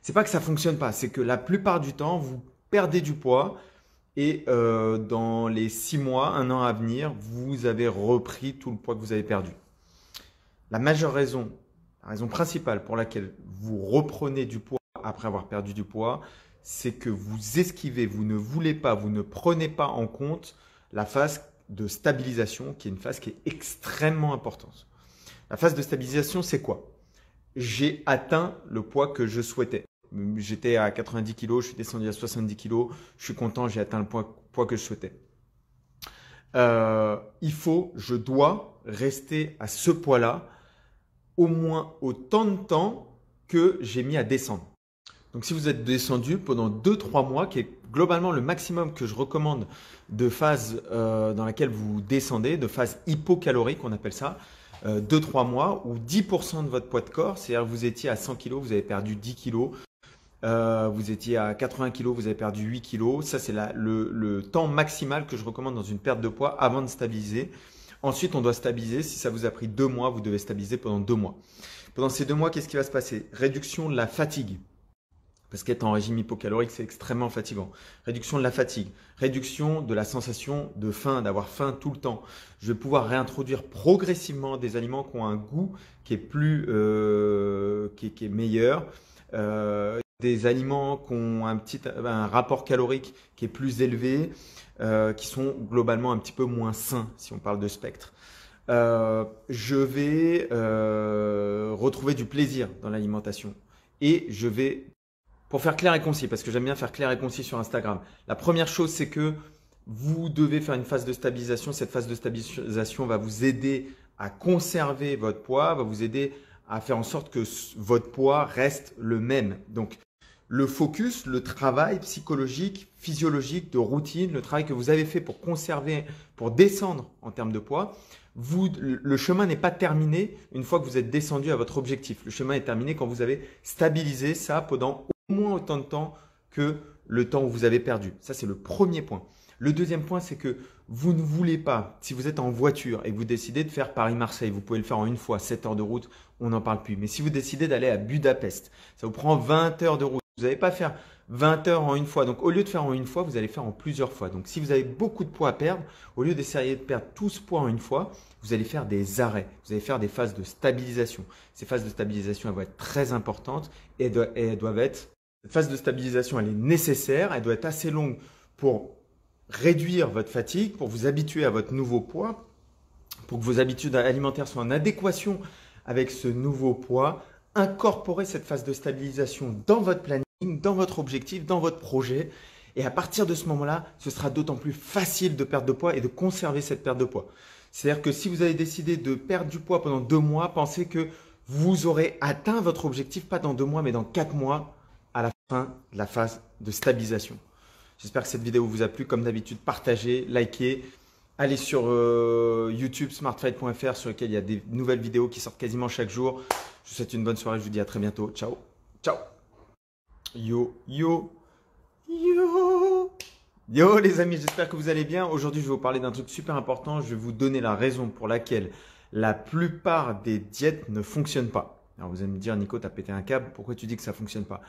C'est pas que ça fonctionne pas, c'est que la plupart du temps, vous perdez du poids et dans les 6 mois, un an à venir, vous avez repris tout le poids que vous avez perdu. La majeure raison, la raison principale pour laquelle vous reprenez du poids après avoir perdu du poids, c'est que vous esquivez, vous ne voulez pas, vous ne prenez pas en compte la phase de stabilisation, qui est une phase qui est extrêmement importante. La phase de stabilisation, c'est quoi? J'ai atteint le poids que je souhaitais. J'étais à 90 kg, je suis descendu à 70 kg, je suis content, j'ai atteint le poids que je souhaitais. Je dois rester à ce poids-là au moins autant de temps que j'ai mis à descendre. Donc si vous êtes descendu pendant 2-3 mois, qui est globalement le maximum que je recommande de phase dans laquelle vous descendez, de phase hypocalorique, on appelle ça, 2-3 mois ou 10% de votre poids de corps, c'est-à-dire que vous étiez à 100 kg, vous avez perdu 10 kg, vous étiez à 80 kg, vous avez perdu 8 kg. Ça, c'est le temps maximal que je recommande dans une perte de poids avant de stabiliser. Ensuite, on doit stabiliser. Si ça vous a pris 2 mois, vous devez stabiliser pendant 2 mois. Pendant ces 2 mois, qu'est-ce qui va se passer? Réduction de la fatigue. Parce qu'être en régime hypocalorique, c'est extrêmement fatigant. Réduction de la fatigue, réduction de la sensation de faim, d'avoir faim tout le temps. Je vais pouvoir réintroduire progressivement des aliments qui ont un goût qui est qui est meilleur. Des aliments qui ont un rapport calorique qui est plus élevé, qui sont globalement un petit peu moins sains, si on parle de spectre. Je vais retrouver du plaisir dans l'alimentation et je vais, pour faire clair et concis, parce que j'aime bien faire clair et concis sur Instagram, la première chose, c'est que vous devez faire une phase de stabilisation. Cette phase de stabilisation va vous aider à conserver votre poids, va vous aider à faire en sorte que votre poids reste le même. Donc, le focus, le travail psychologique, physiologique, de routine, le travail que vous avez fait pour conserver, pour descendre en termes de poids, le chemin n'est pas terminé une fois que vous êtes descendu à votre objectif. Le chemin est terminé quand vous avez stabilisé ça pendant au moins autant de temps que le temps où vous avez perdu. Ça, c'est le premier point. Le deuxième point, c'est que vous ne voulez pas, si vous êtes en voiture et que vous décidez de faire Paris-Marseille, vous pouvez le faire en une fois, 7 heures de route, on n'en parle plus. Mais si vous décidez d'aller à Budapest, ça vous prend 20 heures de route. Vous n'allez pas faire 20 heures en une fois. Donc, au lieu de faire en une fois, vous allez faire en plusieurs fois. Donc, si vous avez beaucoup de poids à perdre, au lieu d'essayer de perdre tout ce poids en une fois, vous allez faire des arrêts. Vous allez faire des phases de stabilisation. Ces phases de stabilisation, elles vont être très importantes et elles doivent être… Cette phase de stabilisation, elle est nécessaire. Elle doit être assez longue pour réduire votre fatigue, pour vous habituer à votre nouveau poids, pour que vos habitudes alimentaires soient en adéquation avec ce nouveau poids. Incorporez cette phase de stabilisation dans votre planning, dans votre objectif, dans votre projet. Et à partir de ce moment-là, ce sera d'autant plus facile de perdre de poids et de conserver cette perte de poids. C'est-à-dire que si vous avez décidé de perdre du poids pendant 2 mois, pensez que vous aurez atteint votre objectif, pas dans 2 mois, mais dans 4 mois, à la fin de la phase de stabilisation. J'espère que cette vidéo vous a plu. Comme d'habitude, partagez, likez. Allez sur YouTube, smartfight.fr, sur lequel il y a des nouvelles vidéos qui sortent quasiment chaque jour. Je vous souhaite une bonne soirée. Je vous dis à très bientôt. Ciao. Ciao. Yo, yo, yo. Yo les amis, j'espère que vous allez bien. Aujourd'hui, je vais vous parler d'un truc super important. Je vais vous donner la raison pour laquelle la plupart des diètes ne fonctionnent pas. Alors vous allez me dire, Nico, tu as pété un câble. Pourquoi tu dis que ça ne fonctionne pas?